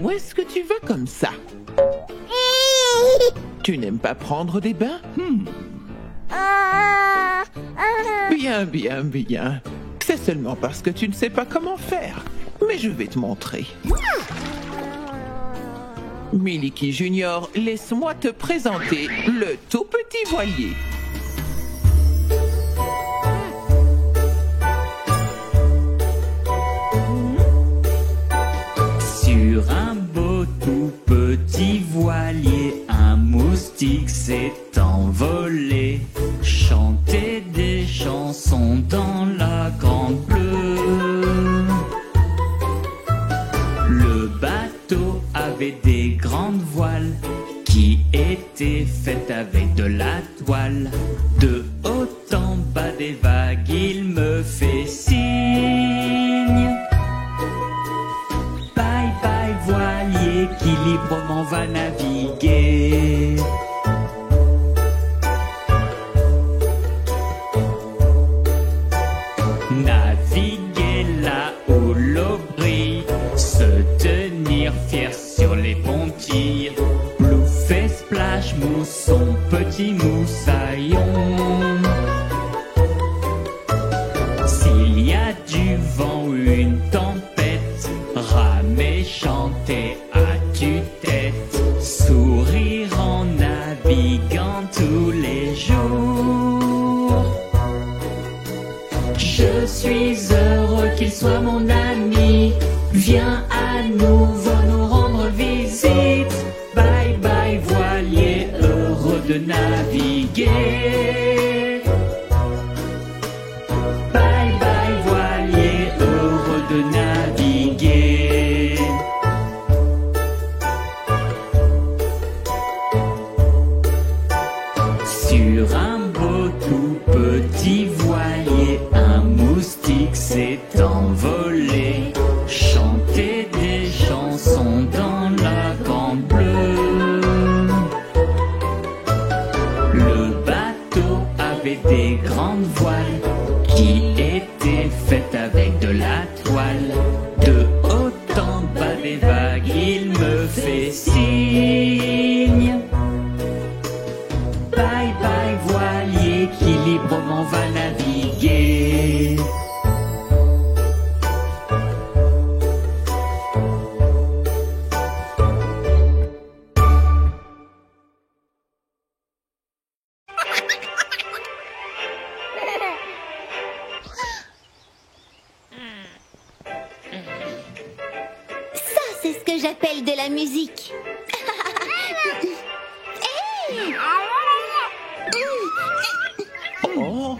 Où est-ce que tu vas comme ça? Tu n'aimes pas prendre des bains? Bien, bien, bien. C'est seulement parce que tu ne sais pas comment faire. Mais je vais te montrer. Miliki Junior, laisse-moi te présenter le tout petit voilier. Sur un beau tout petit voilier, un moustique s'est envolé, chantait des chansons dans la grande bleue. Le bateau avait des grandes voiles qui étaient faites avec de la toile. De haut en bas des vagues, il me fait signe. Bye bye voilier qui librement va naviguer. Naviguer là où l'eau brille, se tenir fier sur les pontilles. Plouf et splash mousse son petit moussaillon. S'il y a du vent ou une tempête, ramer, chanter à tue-tête, sourire en naviguant tous les jours. Je suis heureux qu'il soit mon ami, viens à nouveau nous rendre visite. Bye bye voilier, heureux de naviguer. Bye bye voilier, heureux de naviguer. Sur un beau tout petit voilier, un moustique s'est envolé, chantait des chansons dans la grande bleue. Le bateau avait des grandes voiles qui étaient faites avec de la toile. De haut en bas des vagues, il me fait signe. Bye bye voilier qui librement va naviguer. Ça, c'est ce que j'appelle de la musique. Hey! Oh.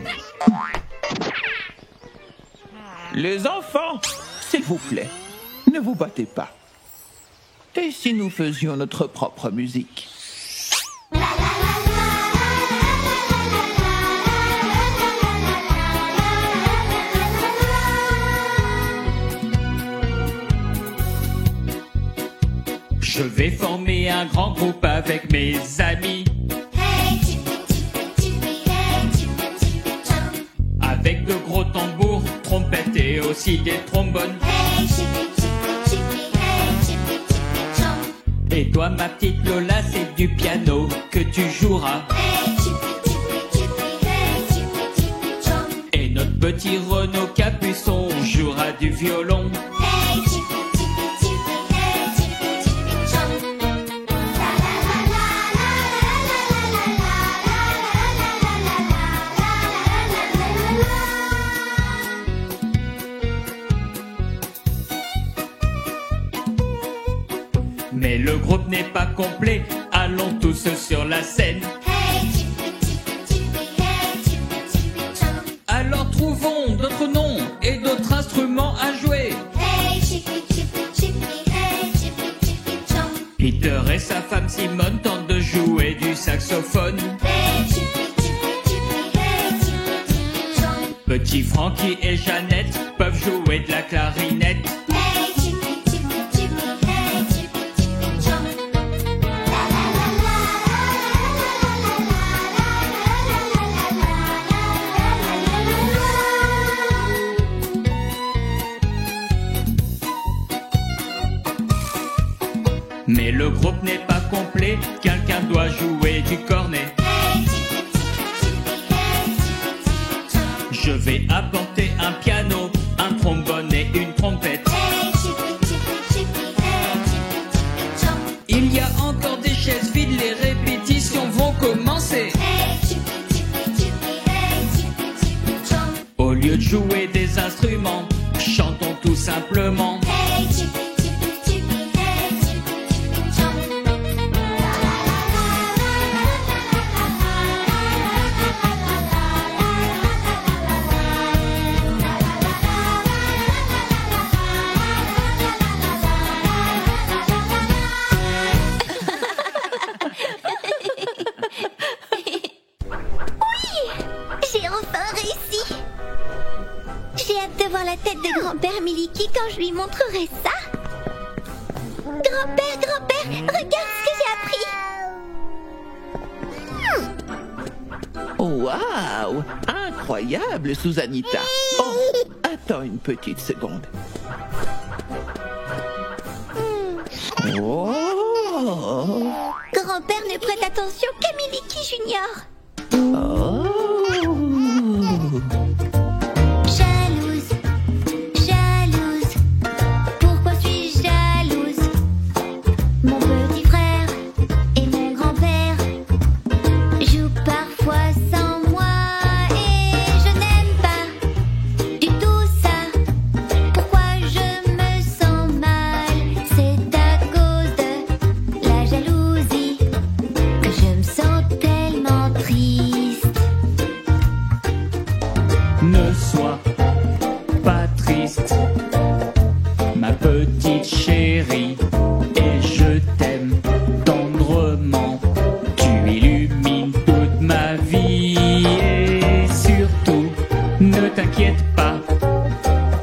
Les enfants, s'il vous plaît, ne vous battez pas. Et si nous faisions notre propre musique? Je vais former un grand groupe avec mes amis, avec de gros tambours, trompettes et aussi des trombones. Et toi ma petite Lola, c'est du piano que tu joueras. Et notre petit Renaud Capuçon jouera du violon. Mais le groupe n'est pas complet, allons tous sur la scène. Alors trouvons d'autres noms et d'autres instruments à jouer. Peter et sa femme Simone tentent de jouer du saxophone. Petit Frankie et Jeannette peuvent jouer de la clarinette. le groupe n'est pas complet, quelqu'un doit jouer du cornet. Je vais apporter un piano, un trombone et une trompette. Il y a encore des chaises vides, les répétitions vont commencer. Au lieu de jouer des instruments, chantons tout simplement. J'ai enfin réussi. J'ai hâte de voir la tête de grand-père Miliki quand je lui montrerai ça. Grand-père, grand-père, regarde ce que j'ai appris. Waouh! Incroyable, Susanita. Oh, attends une petite seconde. Oh! Grand-père ne prête attention qu'à Miliki Junior. Oh! Jalouse, jalouse, pourquoi suis-je jalouse? Mon petit frère et mon grand-père jouent parfois sans moi et je n'aime pas du tout ça. Pourquoi je me sens mal? C'est à cause de la jalousie que je me sens tellement triste. Ne sois pas triste, ma petite chérie, et je t'aime tendrement. Tu illumines toute ma vie et surtout, ne t'inquiète pas,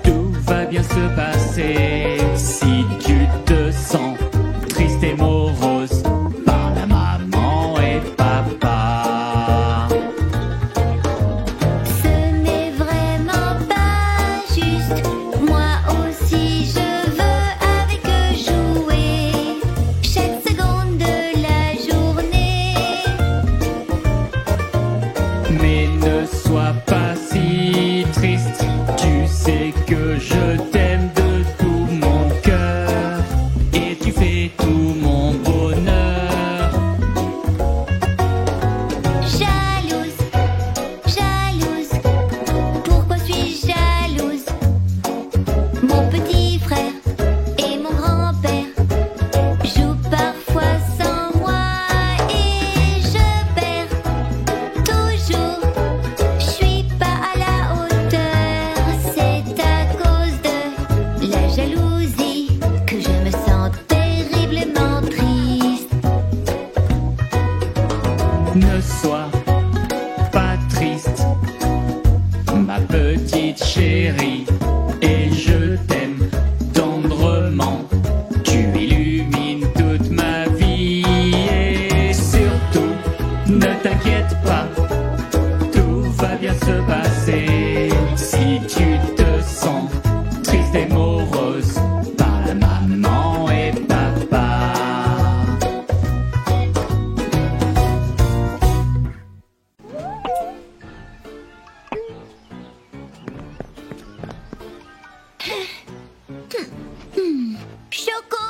tout va bien se passer. Si tu te sens triste et morose, parle à maman et papa. Ce n'est vraiment pas juste. Moi aussi je veux avec eux jouer chaque seconde de la journée. Mais ne sois pas si triste, tu sais que je t'aime de tout mon cœur et tu fais tout mon bonheur. Jalouse, jalouse, pourquoi suis-je jalouse? Mon petit frère et mon grand-père jouent parfois sans moi et je perds toujours. Je suis pas à la hauteur, c'est à cause de la jalousie que je me sens terriblement triste. Ne sois pas triste, ma petite chérie, et je t'aime tendrement. Tu illumines toute ma vie et surtout, ne t'inquiète pas, tout va bien se passer. Si tu te sens triste et morose, parle à maman et papa. Choco,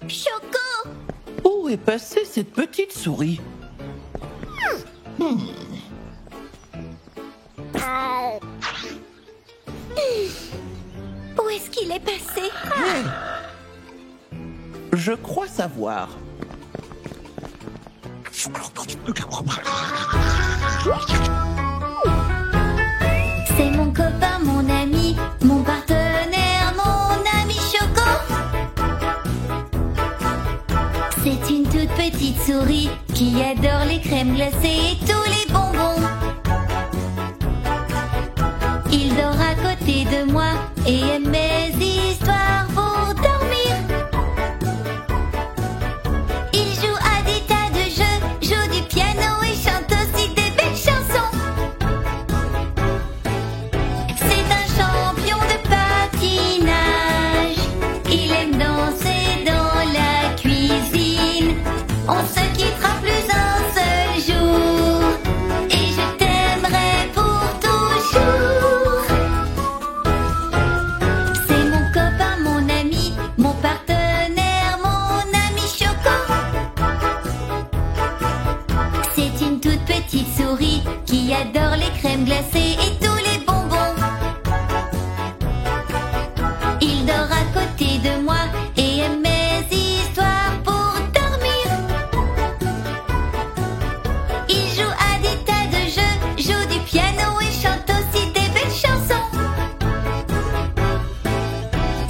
Choco, Où est passée cette petite souris? où est-ce qu'il est passé? Je crois savoir. C'est mon copain, mon ami, mon partenaire, mon ami Choco. C'est une toute petite souris qui adore les crèmes glacées et tous les bonbons. Il dort à côté de moi et aime mes histoires pour dormir. Il joue à des tas de jeux, joue du piano et chante aussi des belles chansons. C'est un champion de patinage. Il aime danser dans la cuisine. souris qui adore les crèmes glacées et tous les bonbons. Il dort à côté de moi et aime mes histoires pour dormir. Il joue à des tas de jeux, joue du piano et chante aussi des belles chansons.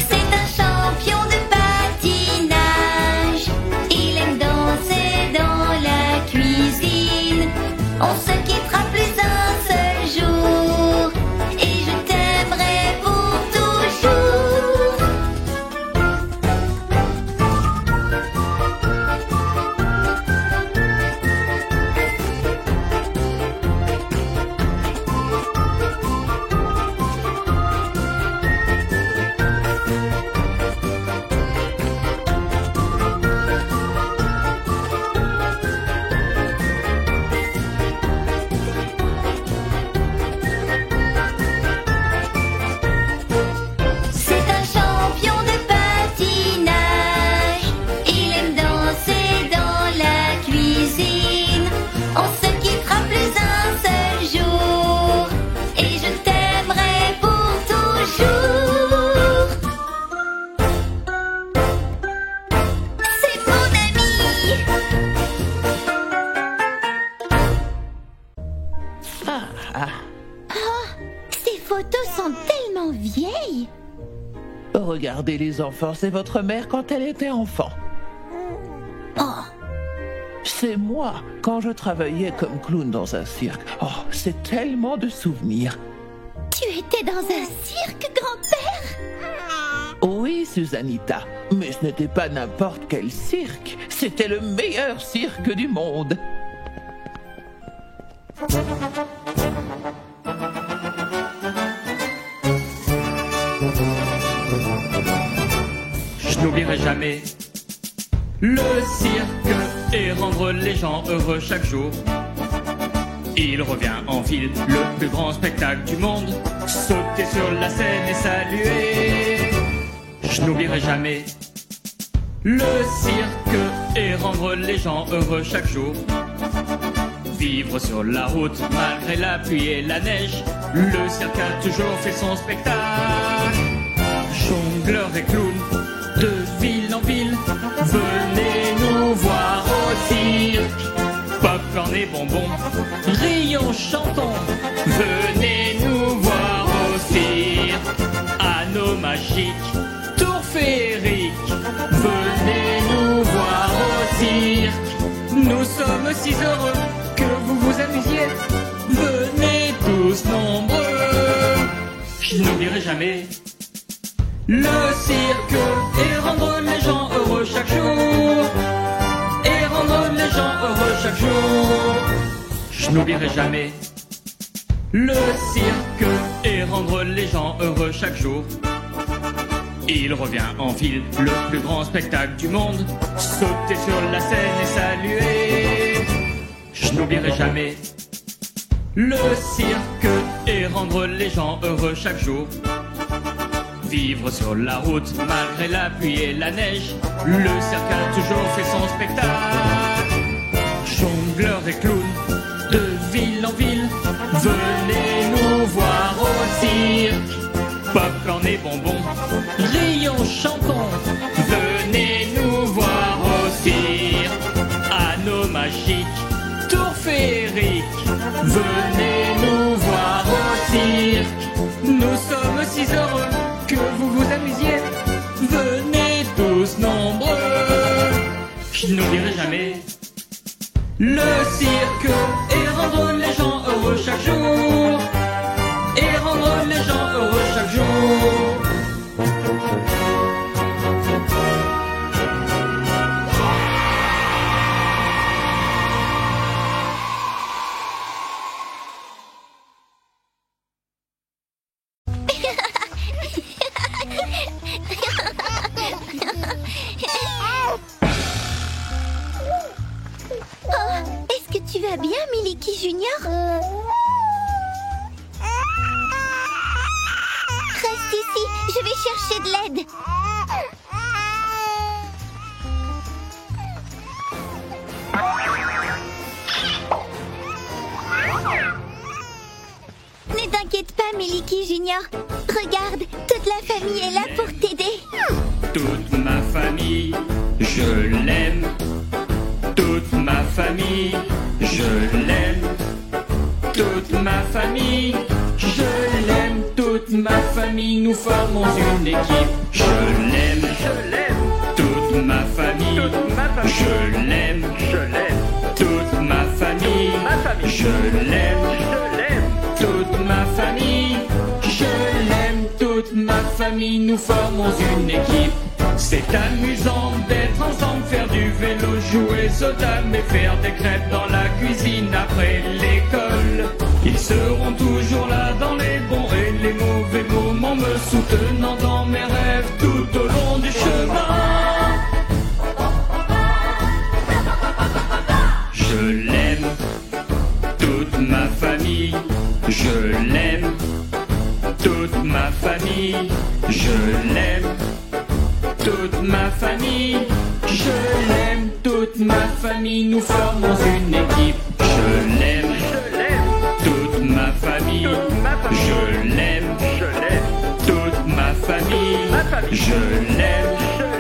C'est un champion de patinage. Il aime danser dans la cuisine. On se quittera plus un seul jour et je t'aimerai pour toujours. C'est un champion de patinage. Il aime danser dans la cuisine. On se quittera plus un seul jour et je t'aimerai pour toujours. C'est mon ami. Ces photos sont tellement vieilles. Regardez les enfants, c'est votre mère quand elle était enfant. Oh, C'est moi quand je travaillais comme clown dans un cirque. Oh, c'est tellement de souvenirs. tu étais dans un cirque, grand-père? Oui, Susanita, mais ce n'était pas n'importe quel cirque. C'était le meilleur cirque du monde. Je n'oublierai jamais le cirque et rendre les gens heureux chaque jour. Il revient en ville, le plus grand spectacle du monde. Sauter sur la scène et saluer. Je n'oublierai jamais le cirque et rendre les gens heureux chaque jour. Vivre sur la route malgré la pluie et la neige. Le cirque a toujours fait son spectacle. Jongleurs et clowns, de ville en ville, venez nous voir au cirque. Popcorn et bonbons, rions, chantons, venez nous voir au cirque. Anneaux magiques, tours féeriques, venez nous voir au cirque. Nous sommes si heureux que vous vous amusiez, venez tous nombreux. Je n'oublierai jamais le cirque et rendre les gens heureux chaque jour. Et rendre les gens heureux chaque jour. Je n'oublierai jamais le cirque et rendre les gens heureux chaque jour. Il revient en ville, le plus grand spectacle du monde. Sauter sur la scène et saluer. Je n'oublierai jamais le cirque et rendre les gens heureux chaque jour. Vivre sur la route malgré la pluie et la neige. Le cirque a toujours fait son spectacle. Jongleurs et clowns, de ville en ville, venez nous voir au cirque. Popcorn et bonbons, rions, chantons, venez nous voir au cirque. Anneaux magiques, tours féeriques, venez nous voir au cirque. Nous sommes si heureux que vous vous amusiez, venez tous nombreux. Je n'oublierai jamais le cirque et rendre les gens heureux chaque jour. Et rendre les gens heureux chaque jour. Est-ce que tu vas bien, Miliki Junior? Reste ici, je vais chercher de l'aide. Ne t'inquiète pas, Miliki Junior. Regarde, toute la famille est là pour t'aider. Toute ma famille, je l'aime. Toute ma famille, je l'aime. Toute ma famille, je l'aime. Toute ma famille, nous formons une équipe. Je l'aime, toute ma famille, je l'aime. Toute ma famille, je l'aime. Toute ma famille, je l'aime. Toute ma famille, nous formons une équipe. C'est amusant d'être ensemble, faire du vélo, jouer aux dames et faire des crêpes dans la cuisine après l'école. Ils seront toujours là dans les bons et les mauvais moments, me soutenant dans mes rêves tout au long du chemin. Je l'aime, toute ma famille, je l'aime. Toute ma famille, je l'aime. Toute ma famille, je l'aime. Toute ma famille, nous formons une équipe. Je l'aime, toute ma famille, je l'aime. Toute ma famille, je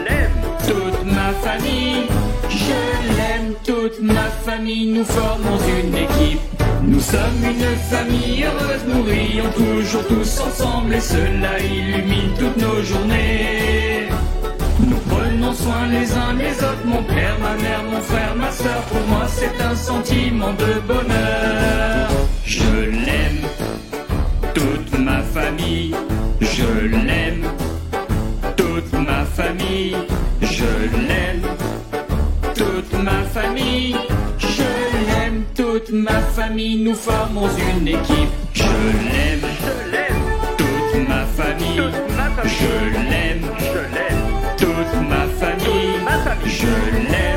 l'aime. Toute ma famille, je l'aime. Toute ma famille, nous formons une équipe. Nous sommes une famille heureuse, nous rions toujours tous ensemble et cela illumine toutes nos journées. Nous prenons soin les uns des autres, mon père, ma mère, mon frère, ma soeur. Pour moi c'est un sentiment de bonheur. Je l'aime, toute ma famille, je l'aime. Toute ma famille, je l'aime. Toute ma famille, je l'aime. Toute ma famille, nous formons une équipe. Je l'aime, toute ma famille, je l'aime. Toute ma famille, je l'aime.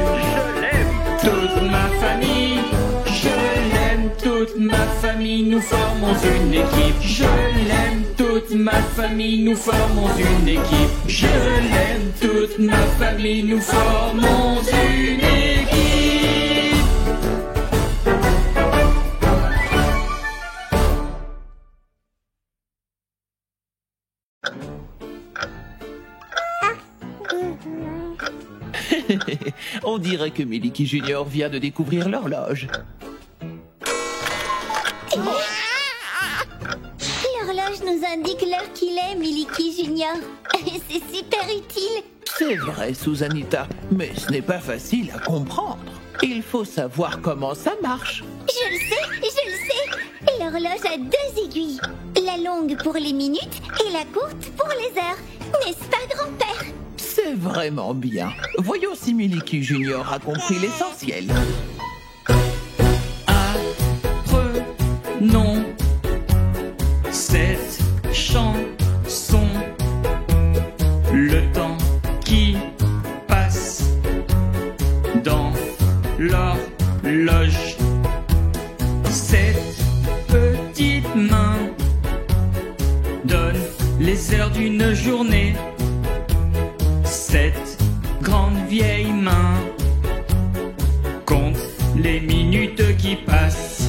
Toute ma famille, je l'aime. Toute ma famille, nous formons une équipe. Je l'aime. Toute ma famille, nous formons une équipe. Je l'aime. Toute ma famille, nous formons une équipe. On dirait que Miliki Junior vient de découvrir l'horloge. L'horloge nous indique l'heure qu'il est, Miliki Junior. C'est super utile. C'est vrai, Susanita, mais ce n'est pas facile à comprendre. Il faut savoir comment ça marche. Je le sais. L'horloge a 2 aiguilles. La longue pour les minutes et la courte pour les heures. N'est-ce pas, grand-père? C'est vraiment bien. Voyons si Miliki Junior a compris l'essentiel. Apprenons cette chanson. Le temps qui passe dans l'horloge. Cette petite main donne les heures d'une journée. Cette grande vieille main compte les minutes qui passent.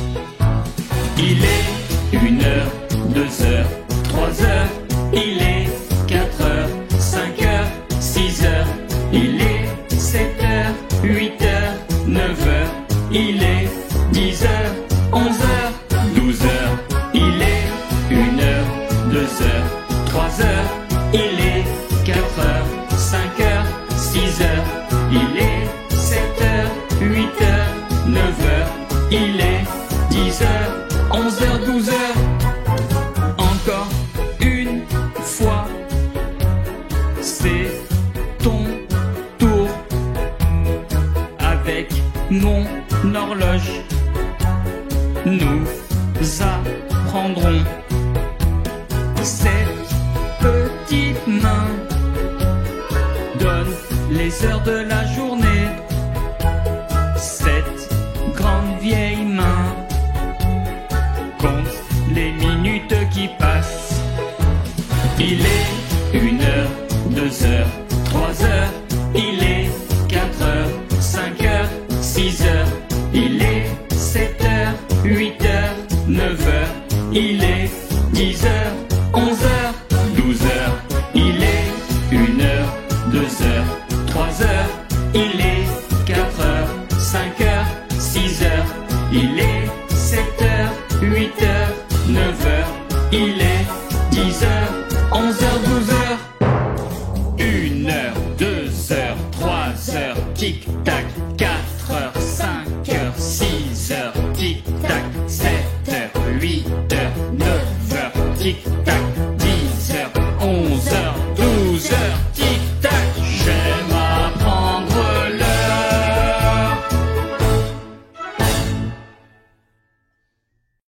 Il est 1 heure, 2 heures, 3 heures. Il est 4 heures, 5 heures, 6 heures. Il est 7 heures, 8 heures, 9 heures. Il est 10 heures, 11 heures, 12 heures. Il est 1 heure, 2 heures, 3 heures. Il est 4 heures, 5 heures, 6 heures. Il est 7 heures, 8 heures, 9 heures. Il est 10 heures, 11 heures, 12 heures. Encore une fois, c'est ton tour. Avec mon horloge, nous apprendrons. Cette petite main donne les heures de la journée. Cette grande vieille main compte les minutes qui passent. Il est 1 heure, 2 heures, 3 heures. Il est 4 heures, 5 heures, 6 heures. Il est 7 heures, 8 heures, 9h, il est 10h, 11h, 12h, il est 1h, 2h, 3h, il est 4h, 5h, 6h, il est 7h, 8h, 9h, il est 10h, 11h, 12h. 1h, 2h, 3h, tic-tac, 4h, 5h, 6h, tic-tac, 7h, 8h, 9h, tic-tac.